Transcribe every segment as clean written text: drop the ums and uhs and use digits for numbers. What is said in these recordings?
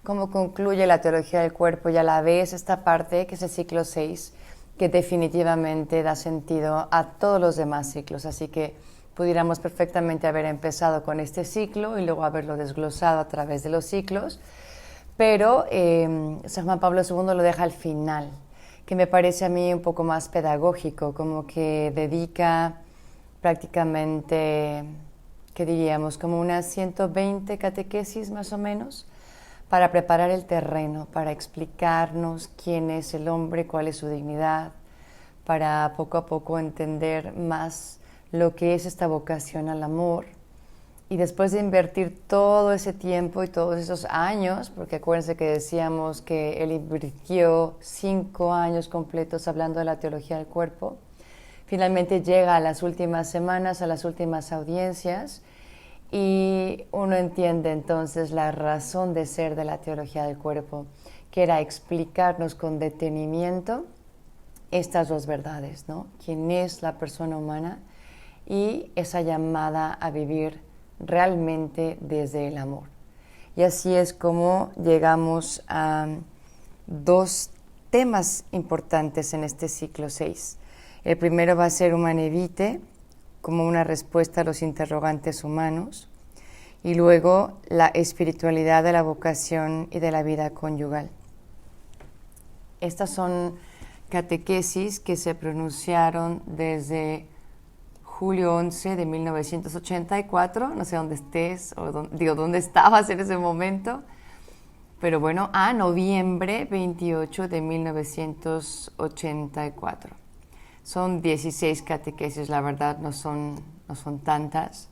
cómo concluye la teología del cuerpo y a la vez esta parte, que es el ciclo 6, que definitivamente da sentido a todos los demás ciclos. Así que pudiéramos perfectamente haber empezado con este ciclo y luego haberlo desglosado a través de los ciclos, pero San Juan Pablo II lo deja al final, que me parece a mí un poco más pedagógico, como que dedica prácticamente, ¿qué diríamos? Como unas 120 catequesis más o menos, para preparar el terreno, para explicarnos quién es el hombre, cuál es su dignidad, para poco a poco entender más lo que es esta vocación al amor. Y después de invertir todo ese tiempo y todos esos años, porque acuérdense que decíamos que él invirtió 5 años completos hablando de la teología del cuerpo, finalmente llega a las últimas semanas, a las últimas audiencias, y uno entiende entonces la razón de ser de la teología del cuerpo, que era explicarnos con detenimiento estas dos verdades, ¿no? Quién es la persona humana y esa llamada a vivir realmente desde el amor. Y así es como llegamos a dos temas importantes en este ciclo 6. El primero va a ser Humanae Vitae, como una respuesta a los interrogantes humanos, y luego la espiritualidad de la vocación y de la vida conyugal. Estas son catequesis que se pronunciaron desde julio 11 de 1984, no sé dónde estés, o dónde estabas en ese momento, pero bueno, a noviembre 28 de 1984. Son 16 catequesis, la verdad no son tantas.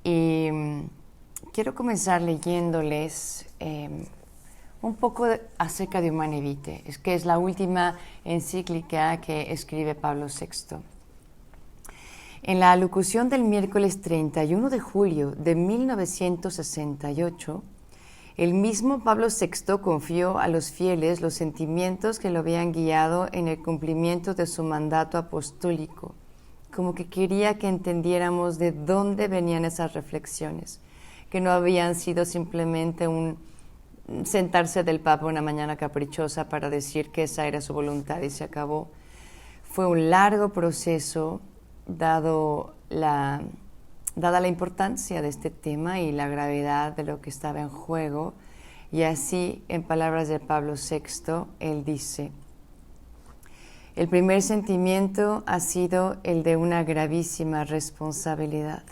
Y quiero comenzar leyéndoles un poco acerca de Humanae Vitae, que es la última encíclica que escribe Pablo VI. En la alocución del miércoles 31 de julio de 1968, el mismo Pablo VI confió a los fieles los sentimientos que lo habían guiado en el cumplimiento de su mandato apostólico, como que quería que entendiéramos de dónde venían esas reflexiones, que no habían sido simplemente un sentarse del Papa una mañana caprichosa para decir que esa era su voluntad y se acabó. Fue un largo proceso, dada la importancia de este tema y la gravedad de lo que estaba en juego. Y así, en palabras de Pablo VI, él dice: el primer sentimiento ha sido el de una gravísima responsabilidad.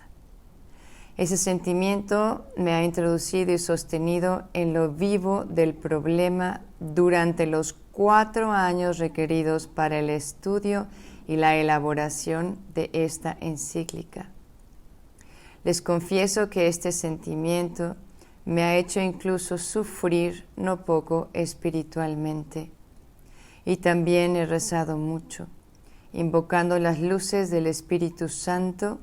Ese sentimiento me ha introducido y sostenido en lo vivo del problema durante los 4 años requeridos para el estudio y la elaboración de esta encíclica. Les confieso que este sentimiento me ha hecho incluso sufrir no poco espiritualmente. Y también he rezado mucho, invocando las luces del Espíritu Santo,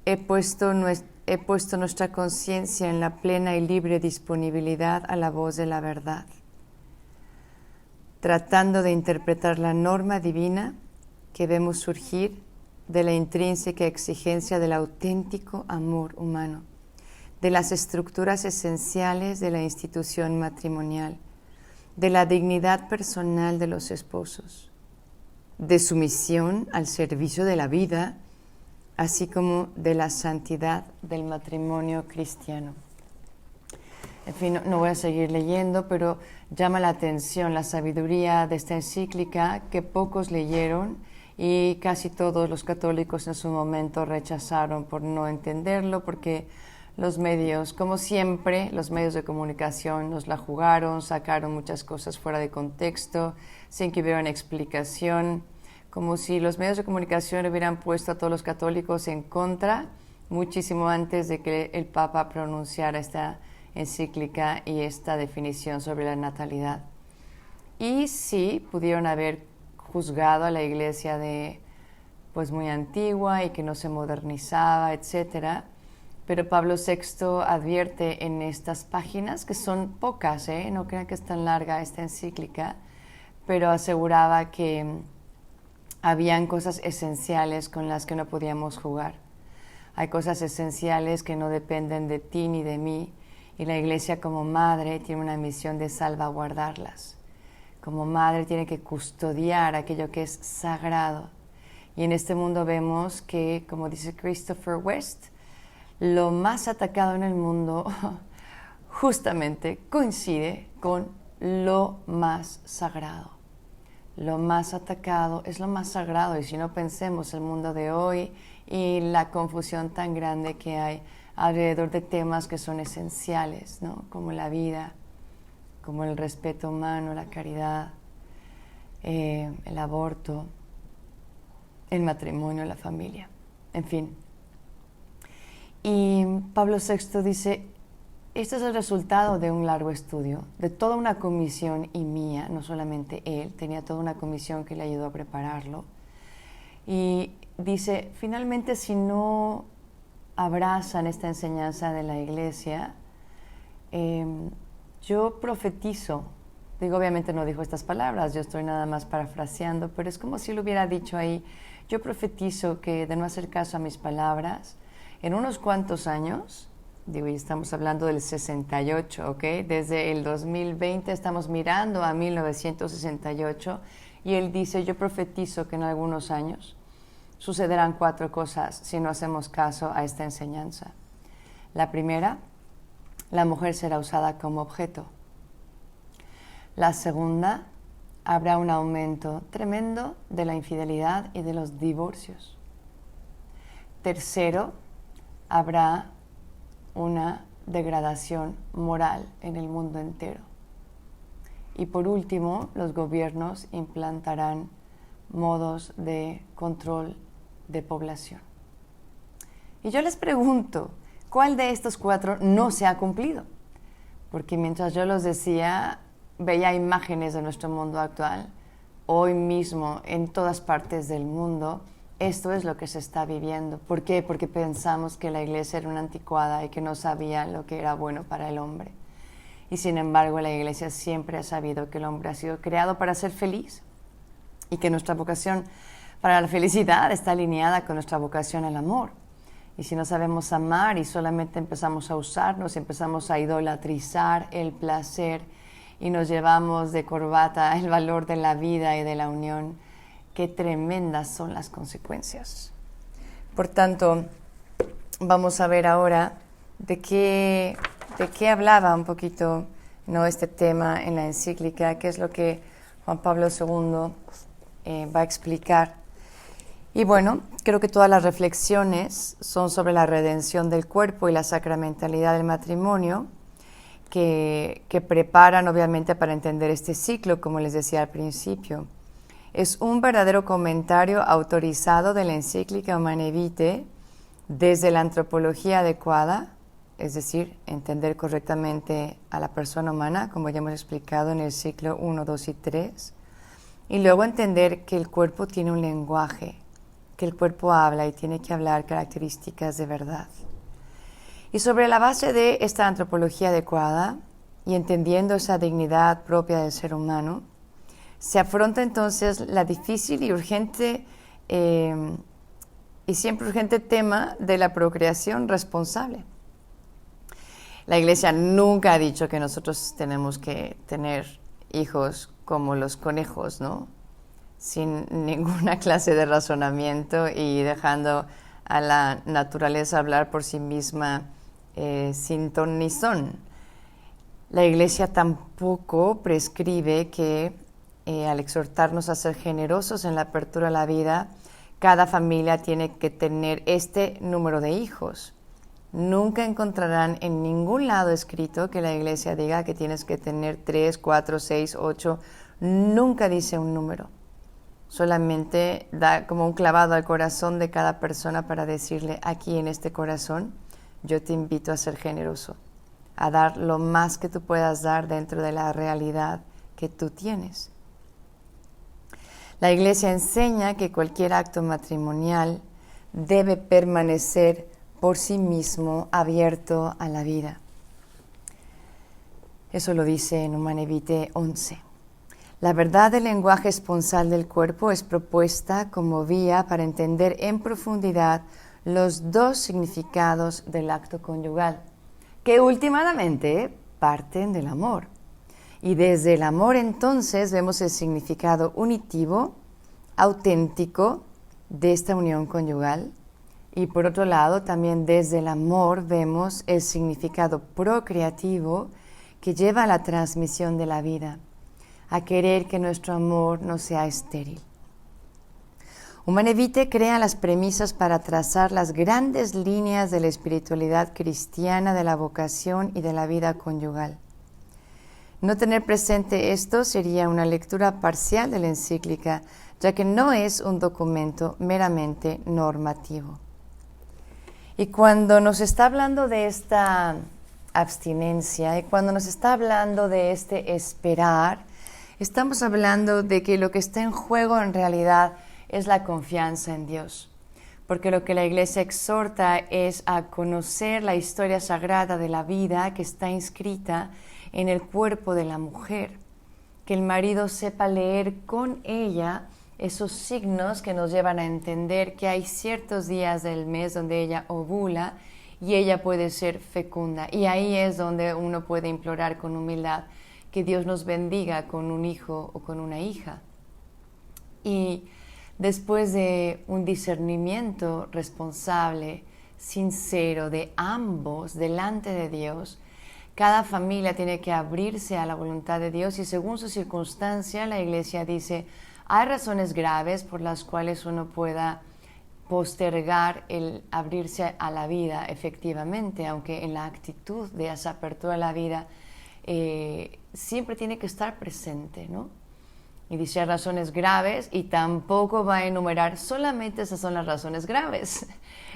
he puesto nuestra conciencia en la plena y libre disponibilidad a la voz de la verdad, tratando de interpretar la norma divina que vemos surgir de la intrínseca exigencia del auténtico amor humano, de las estructuras esenciales de la institución matrimonial, de la dignidad personal de los esposos, de su misión al servicio de la vida, así como de la santidad del matrimonio cristiano. En fin, no voy a seguir leyendo, pero llama la atención la sabiduría de esta encíclica que pocos leyeron y casi todos los católicos en su momento rechazaron por no entenderlo, porque los medios, como siempre, los medios de comunicación nos la jugaron, sacaron muchas cosas fuera de contexto, sin que hubiera una explicación, como si los medios de comunicación hubieran puesto a todos los católicos en contra muchísimo antes de que el Papa pronunciara esta encíclica y esta definición sobre la natalidad. Y sí, pudieron haber juzgado a la Iglesia de pues muy antigua y que no se modernizaba, etcétera. Pero Pablo VI advierte en estas páginas, que son pocas, no crean que es tan larga esta encíclica, pero aseguraba que habían cosas esenciales con las que no podíamos jugar. Hay cosas esenciales que no dependen de ti ni de mí Y la Iglesia como madre tiene una misión de salvaguardarlas. Como madre tiene que custodiar aquello que es sagrado. Y en este mundo vemos que, como dice Christopher West, lo más atacado en el mundo justamente coincide con lo más sagrado. Lo más atacado es lo más sagrado, y si no, pensemos el mundo de hoy y la confusión tan grande que hay alrededor de temas que son esenciales, ¿no? Como la vida, como el respeto humano, la caridad, el aborto, el matrimonio, la familia, en fin. Y Pablo VI dice: este es el resultado de un largo estudio, de toda una comisión, y mía, no solamente él, tenía toda una comisión que le ayudó a prepararlo. Y dice, finalmente, si no abrazan esta enseñanza de la Iglesia, yo profetizo, digo, obviamente no dijo estas palabras, yo estoy nada más parafraseando, pero es como si lo hubiera dicho ahí, yo profetizo que de no hacer caso a mis palabras, en unos cuantos años, digo, y estamos hablando del 68, ¿ok? Desde el 2020 estamos mirando a 1968, y él dice, yo profetizo que en algunos años sucederán 4 cosas si no hacemos caso a esta enseñanza. La primera, la mujer será usada como objeto. La segunda, habrá un aumento tremendo de la infidelidad y de los divorcios. Tercero, habrá una degradación moral en el mundo entero. Y por último, los gobiernos implantarán modos de control de población. Y yo les pregunto, ¿cuál de estos 4 no se ha cumplido? Porque mientras yo los decía, veía imágenes de nuestro mundo actual. Hoy mismo, en todas partes del mundo, esto es lo que se está viviendo. ¿Por qué? Porque pensamos que la Iglesia era una anticuada y que no sabía lo que era bueno para el hombre. Y sin embargo, la Iglesia siempre ha sabido que el hombre ha sido creado para ser feliz y que nuestra vocación para la felicidad está alineada con nuestra vocación al amor. Y si no sabemos amar y solamente empezamos a usarnos, empezamos a idolatrizar el placer y nos llevamos de corbata el valor de la vida y de la unión, qué tremendas son las consecuencias. Por tanto, vamos a ver ahora de qué hablaba un poquito, ¿no?, este tema en la encíclica, qué es lo que Juan Pablo II va a explicar. Y bueno, creo que todas las reflexiones son sobre la redención del cuerpo y la sacramentalidad del matrimonio, que preparan obviamente para entender este ciclo, como les decía al principio. Es un verdadero comentario autorizado de la encíclica Humanae Vitae desde la antropología adecuada, es decir, entender correctamente a la persona humana, como ya hemos explicado en el ciclo 1, 2 y 3, y luego entender que el cuerpo tiene un lenguaje, que el cuerpo habla y tiene que hablar características de verdad. Y sobre la base de esta antropología adecuada y entendiendo esa dignidad propia del ser humano, se afronta entonces la difícil y urgente y siempre urgente tema de la procreación responsable. La Iglesia nunca ha dicho que nosotros tenemos que tener hijos como los conejos, ¿no?, sin ninguna clase de razonamiento y dejando a la naturaleza hablar por sí misma sin ton ni son. La Iglesia tampoco prescribe que al exhortarnos a ser generosos en la apertura a la vida, cada familia tiene que tener este número de hijos. Nunca encontrarán en ningún lado escrito que la Iglesia diga que tienes que tener 3, 4, 6, 8. Nunca dice un número. Solamente da como un clavado al corazón de cada persona para decirle, aquí en este corazón, yo te invito a ser generoso, a dar lo más que tú puedas dar dentro de la realidad que tú tienes. La Iglesia enseña que cualquier acto matrimonial debe permanecer por sí mismo abierto a la vida. Eso lo dice en Humanae Vitae 11. La verdad del lenguaje esponsal del cuerpo es propuesta como vía para entender en profundidad los 2 significados del acto conyugal, que últimamente parten del amor. Y desde el amor entonces vemos el significado unitivo, auténtico de esta unión conyugal. Y por otro lado, también desde el amor vemos el significado procreativo que lleva a la transmisión de la vida, a querer que nuestro amor no sea estéril. Humanevite crea las premisas para trazar las grandes líneas de la espiritualidad cristiana, de la vocación y de la vida conyugal. No tener presente esto sería una lectura parcial de la encíclica, ya que no es un documento meramente normativo. Y cuando nos está hablando de esta abstinencia y cuando nos está hablando de este esperar, estamos hablando de que lo que está en juego en realidad es la confianza en Dios, porque lo que la Iglesia exhorta es a conocer la historia sagrada de la vida que está inscrita en el cuerpo de la mujer, que el marido sepa leer con ella esos signos que nos llevan a entender que hay ciertos días del mes donde ella ovula y ella puede ser fecunda, y ahí es donde uno puede implorar con humildad que Dios nos bendiga con un hijo o con una hija. Y después de un discernimiento responsable, sincero de ambos delante de Dios, cada familia tiene que abrirse a la voluntad de Dios y según su circunstancia, la Iglesia dice, hay razones graves por las cuales uno pueda postergar el abrirse a la vida efectivamente, aunque en la actitud de esa apertura a la vida siempre tiene que estar presente, ¿no? Y dice razones graves y tampoco va a enumerar solamente esas son las razones graves.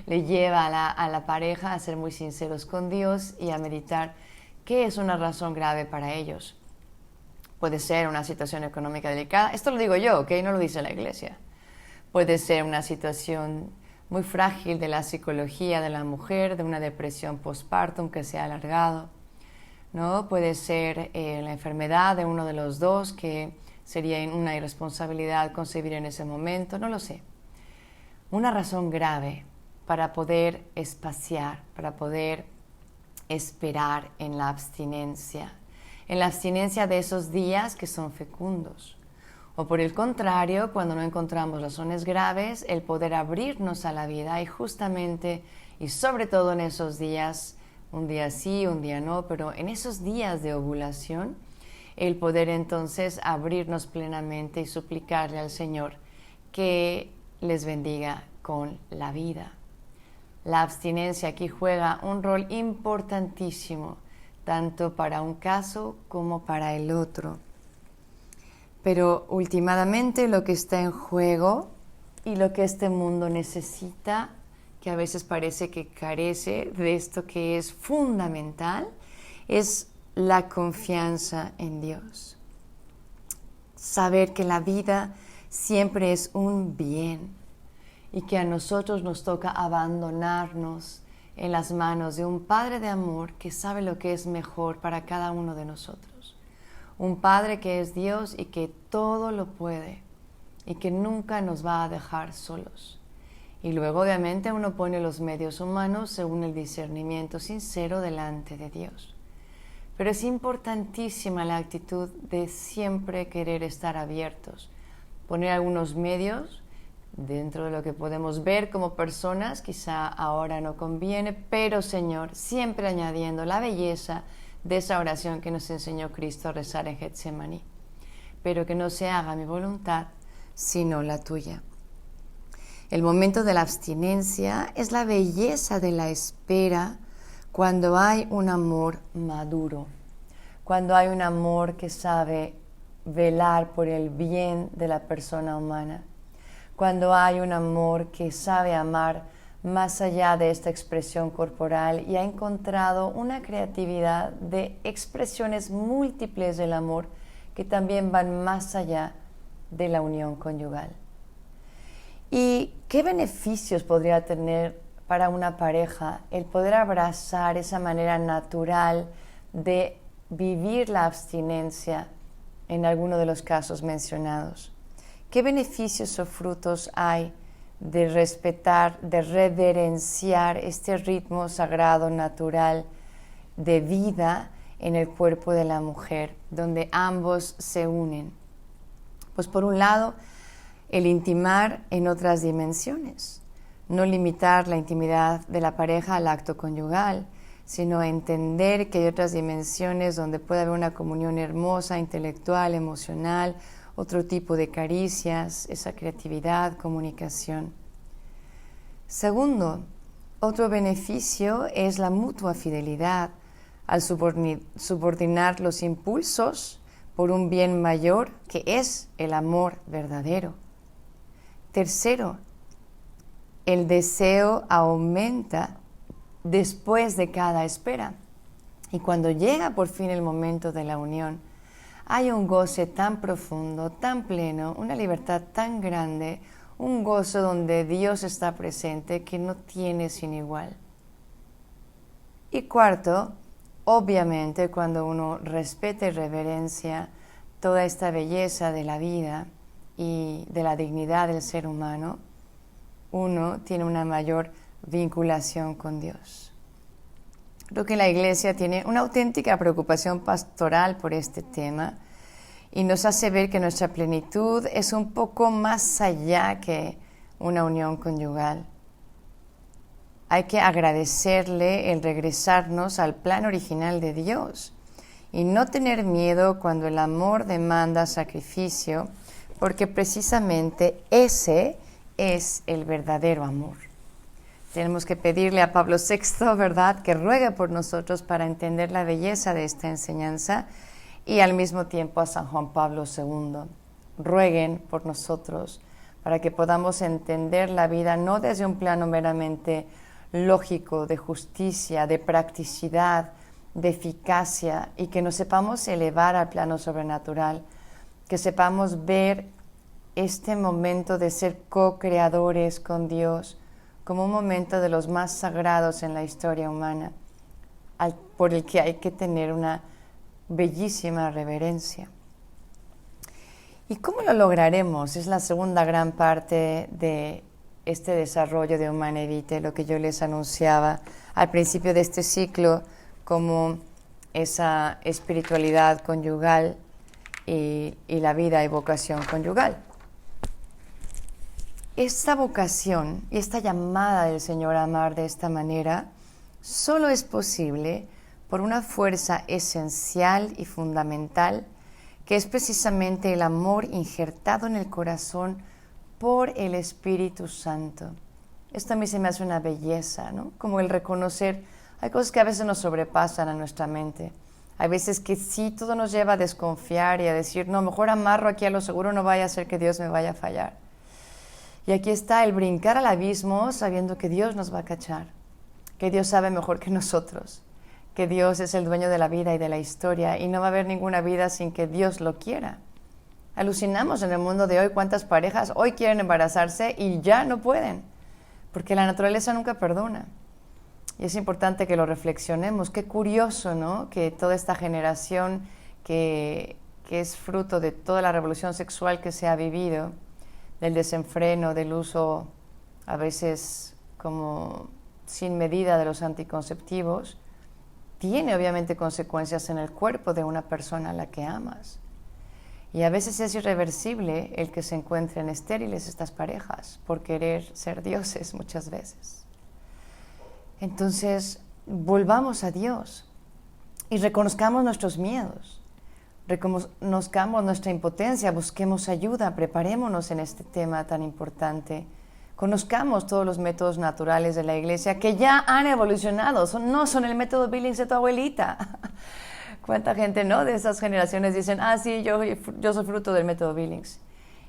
Le lleva a la pareja a ser muy sinceros con Dios y a meditar qué es una razón grave para ellos. Puede ser una situación económica delicada, esto lo digo yo, ¿ok? No lo dice la Iglesia. Puede ser una situación muy frágil de la psicología de la mujer, de una depresión postpartum que se ha alargado, ¿no? Puede ser la enfermedad de uno de los dos que sería una irresponsabilidad concebir en ese momento, no lo sé. Una razón grave para poder espaciar, para poder esperar en la abstinencia de esos días que son fecundos. O por el contrario, cuando no encontramos razones graves, el poder abrirnos a la vida y justamente y sobre todo en esos días, un día sí, un día no, pero en esos días de ovulación, el poder entonces abrirnos plenamente y suplicarle al Señor que les bendiga con la vida. La abstinencia aquí juega un rol importantísimo, tanto para un caso como para el otro. Pero últimamente lo que está en juego y lo que este mundo necesita, que a veces parece que carece de esto que es fundamental, es la confianza en Dios. Saber que la vida siempre es un bien y que a nosotros nos toca abandonarnos en las manos de un Padre de amor que sabe lo que es mejor para cada uno de nosotros. Un Padre que es Dios y que todo lo puede y que nunca nos va a dejar solos. Y luego obviamente uno pone los medios humanos según el discernimiento sincero delante de Dios. Pero es importantísima la actitud de siempre querer estar abiertos, poner algunos medios dentro de lo que podemos ver como personas, quizá ahora no conviene, pero Señor, siempre añadiendo la belleza de esa oración que nos enseñó Cristo a rezar en Getsemaní. Pero que no se haga mi voluntad, sino la tuya. El momento de la abstinencia es la belleza de la espera cuando hay un amor maduro, cuando hay un amor que sabe velar por el bien de la persona humana, cuando hay un amor que sabe amar más allá de esta expresión corporal y ha encontrado una creatividad de expresiones múltiples del amor que también van más allá de la unión conyugal. ¿Y qué beneficios podría tener para una pareja el poder abrazar esa manera natural de vivir la abstinencia en alguno de los casos mencionados? ¿Qué beneficios o frutos hay de respetar, de reverenciar este ritmo sagrado, natural, de vida en el cuerpo de la mujer, donde ambos se unen. Pues por un lado, el intimar en otras dimensiones, no limitar la intimidad de la pareja al acto conyugal, sino entender que hay otras dimensiones donde puede haber una comunión hermosa, intelectual, emocional, otro tipo de caricias, esa creatividad, comunicación. Segundo, otro beneficio es la mutua fidelidad al subordinar los impulsos por un bien mayor que es el amor verdadero. Tercero, el deseo aumenta después de cada espera. Y cuando llega por fin el momento de la unión, hay un goce tan profundo, tan pleno, una libertad tan grande, un gozo donde Dios está presente que no tiene sin igual. Y cuarto, obviamente cuando uno respeta y reverencia toda esta belleza de la vida y de la dignidad del ser humano, uno tiene una mayor vinculación con Dios. Creo que la Iglesia tiene una auténtica preocupación pastoral por este tema y nos hace ver que nuestra plenitud es un poco más allá que una unión conyugal. Hay que agradecerle el regresarnos al plan original de Dios y no tener miedo cuando el amor demanda sacrificio, porque precisamente ese es el verdadero amor. Tenemos que pedirle a Pablo VI, ¿verdad?, que ruegue por nosotros para entender la belleza de esta enseñanza, y al mismo tiempo a San Juan Pablo II. Rueguen por nosotros para que podamos entender la vida no desde un plano meramente lógico, de justicia, de practicidad, de eficacia, y que nos sepamos elevar al plano sobrenatural, que sepamos ver este momento de ser co-creadores con Dios como un momento de los más sagrados en la historia humana, por el que hay que tener una bellísima reverencia. ¿Y cómo lo lograremos? Es la segunda gran parte de este desarrollo de Humanae Vitae, lo que yo les anunciaba al principio de este ciclo, como esa espiritualidad conyugal y la vida y vocación conyugal. Esta vocación y esta llamada del Señor a amar de esta manera solo es posible por una fuerza esencial y fundamental, que es precisamente el amor injertado en el corazón por el Espíritu Santo. Esto a mí se me hace una belleza, ¿no? Como el reconocer, hay cosas que a veces nos sobrepasan a nuestra mente. Hay veces que sí, todo nos lleva a desconfiar y a decir, no, mejor amarro aquí a lo seguro, no vaya a ser que Dios me vaya a fallar. Y aquí está el brincar al abismo sabiendo que Dios nos va a cachar, que Dios sabe mejor que nosotros, que Dios es el dueño de la vida y de la historia y no va a haber ninguna vida sin que Dios lo quiera. Alucinamos en el mundo de hoy cuántas parejas hoy quieren embarazarse y ya no pueden, porque la naturaleza nunca perdona. Y es importante que lo reflexionemos. Qué curioso, ¿no?, que toda esta generación que es fruto de toda la revolución sexual que se ha vivido, del desenfreno, del uso a veces como sin medida de los anticonceptivos, tiene obviamente consecuencias en el cuerpo de una persona a la que amas. Y a veces es irreversible el que se encuentren estériles estas parejas por querer ser dioses muchas veces. Entonces, volvamos a Dios y reconozcamos nuestros miedos, reconozcamos nuestra impotencia, busquemos ayuda, preparémonos en este tema tan importante. Conozcamos todos los métodos naturales de la Iglesia que ya han evolucionado, no son el método Billings de tu abuelita. ¿Cuánta gente, no, de esas generaciones dicen, sí, yo soy fruto del método Billings?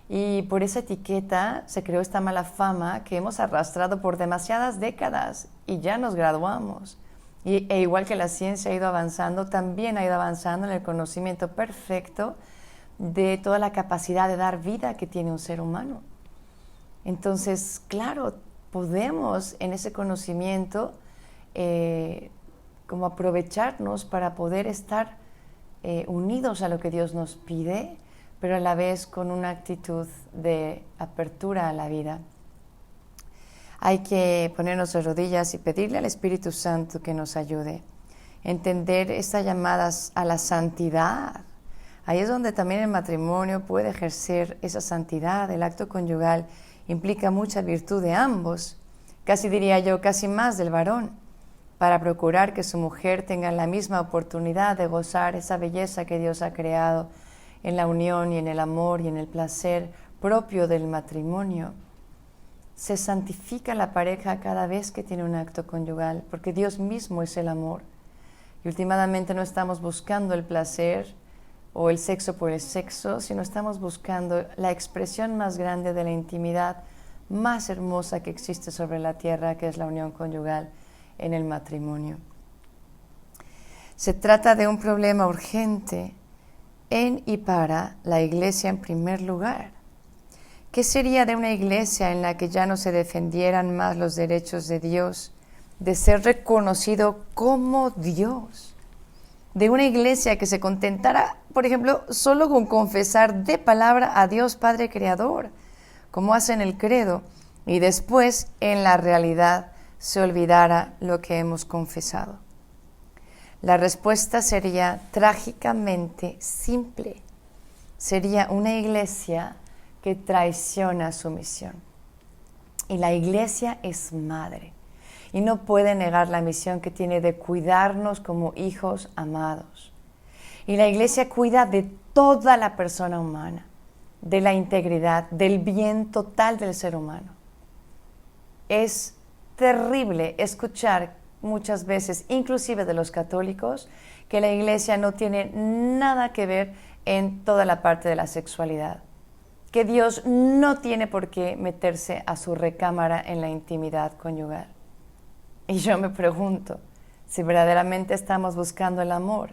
Y por esa etiqueta se creó esta mala fama que hemos arrastrado por demasiadas décadas y ya nos graduamos. E igual que la ciencia ha ido avanzando, también ha ido avanzando en el conocimiento perfecto de toda la capacidad de dar vida que tiene un ser humano. Entonces, claro, podemos en ese conocimiento como aprovecharnos para poder estar unidos a lo que Dios nos pide, pero a la vez con una actitud de apertura a la vida. Hay que ponernos de rodillas y pedirle al Espíritu Santo que nos ayude, entender esta llamada a la santidad. Ahí es donde también el matrimonio puede ejercer esa santidad. El acto conyugal implica mucha virtud de ambos, casi diría yo, casi más del varón, para procurar que su mujer tenga la misma oportunidad de gozar esa belleza que Dios ha creado en la unión y en el amor y en el placer propio del matrimonio. Se santifica la pareja cada vez que tiene un acto conyugal, porque Dios mismo es el amor. Y últimamente no estamos buscando el placer o el sexo por el sexo, sino estamos buscando la expresión más grande de la intimidad más hermosa que existe sobre la tierra, que es la unión conyugal en el matrimonio. Se trata de un problema urgente en y para la Iglesia en primer lugar. ¿Qué sería de una iglesia en la que ya no se defendieran más los derechos de Dios, de ser reconocido como Dios? De una iglesia que se contentara, por ejemplo, solo con confesar de palabra a Dios Padre Creador, como hace en el credo, y después en la realidad se olvidara lo que hemos confesado. La respuesta sería trágicamente simple. Sería una iglesia que traiciona su misión. Y la iglesia es madre y no puede negar la misión que tiene de cuidarnos como hijos amados. Y la iglesia cuida de toda la persona humana, de la integridad, del bien total del ser humano. Es terrible escuchar muchas veces, inclusive de los católicos, que la iglesia no tiene nada que ver en toda la parte de la sexualidad, que Dios no tiene por qué meterse a su recámara en la intimidad conyugal. Y yo me pregunto, si verdaderamente estamos buscando el amor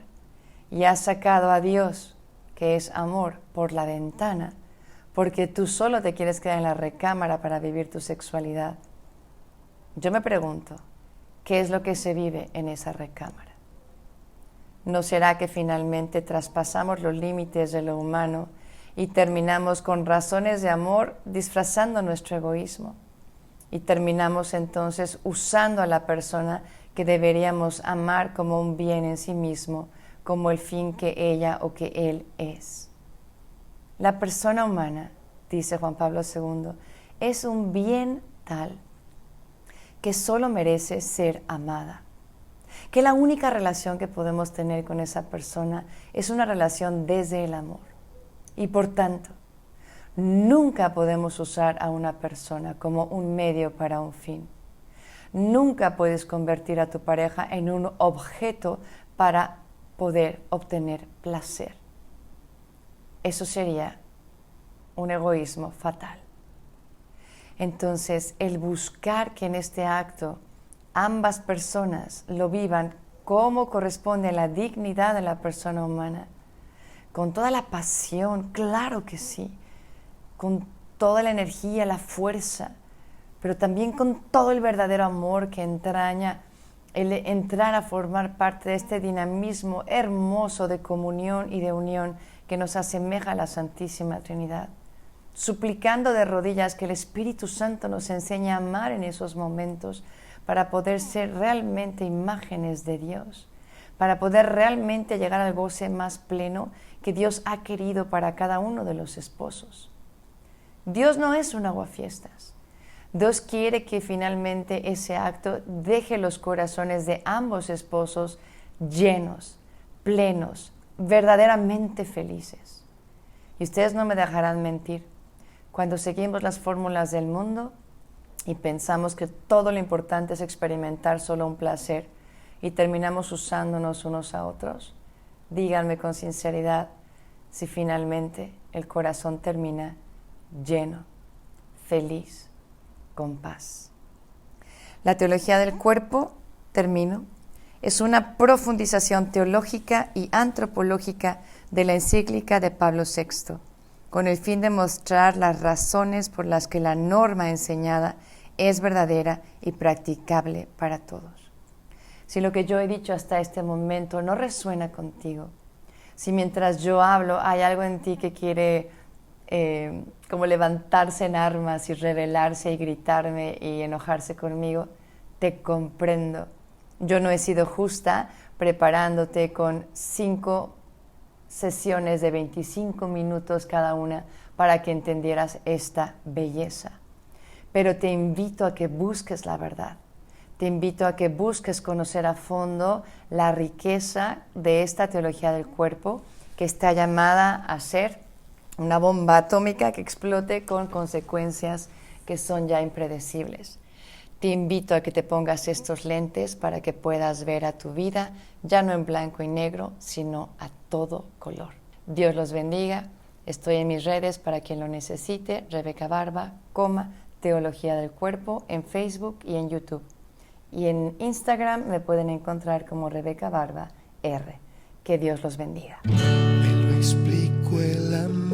y has sacado a Dios, que es amor, por la ventana, porque tú solo te quieres quedar en la recámara para vivir tu sexualidad, yo me pregunto, ¿qué es lo que se vive en esa recámara? ¿No será que finalmente traspasamos los límites de lo humano y terminamos con razones de amor disfrazando nuestro egoísmo? Y terminamos entonces usando a la persona que deberíamos amar como un bien en sí mismo, como el fin que ella o que él es. La persona humana, dice Juan Pablo II, es un bien tal que solo merece ser amada, que la única relación que podemos tener con esa persona es una relación desde el amor. Y por tanto, nunca podemos usar a una persona como un medio para un fin. Nunca puedes convertir a tu pareja en un objeto para poder obtener placer. Eso sería un egoísmo fatal. Entonces, el buscar que en este acto ambas personas lo vivan como corresponde a la dignidad de la persona humana, con toda la pasión, claro que sí, con toda la energía, la fuerza, pero también con todo el verdadero amor que entraña el entrar a formar parte de este dinamismo hermoso de comunión y de unión que nos asemeja a la Santísima Trinidad, suplicando de rodillas que el Espíritu Santo nos enseñe a amar en esos momentos para poder ser realmente imágenes de Dios, para poder realmente llegar al goce más pleno que Dios ha querido para cada uno de los esposos. Dios no es un aguafiestas. Dios quiere que finalmente ese acto deje los corazones de ambos esposos llenos, plenos, verdaderamente felices. Y ustedes no me dejarán mentir. Cuando seguimos las fórmulas del mundo y pensamos que todo lo importante es experimentar solo un placer y terminamos usándonos unos a otros, díganme con sinceridad si finalmente el corazón termina lleno, feliz, con paz. La teología del cuerpo, termino, es una profundización teológica y antropológica de la encíclica de Pablo VI, con el fin de mostrar las razones por las que la norma enseñada es verdadera y practicable para todos. Si lo que yo he dicho hasta este momento no resuena contigo, si mientras yo hablo hay algo en ti que quiere como levantarse en armas y rebelarse y gritarme y enojarse conmigo, te comprendo. Yo no he sido justa preparándote con 5 sesiones de 25 minutos cada una para que entendieras esta belleza. Pero te invito a que busques la verdad. Te invito a que busques conocer a fondo la riqueza de esta teología del cuerpo que está llamada a ser una bomba atómica que explote con consecuencias que son ya impredecibles. Te invito a que te pongas estos lentes para que puedas ver a tu vida ya no en blanco y negro, sino a todo color. Dios los bendiga. Estoy en mis redes para quien lo necesite, Rebeca Barba, Teología del Cuerpo, en Facebook y en YouTube. Y en Instagram me pueden encontrar como Rebeca Barba R. Que Dios los bendiga. Me lo explico el amor.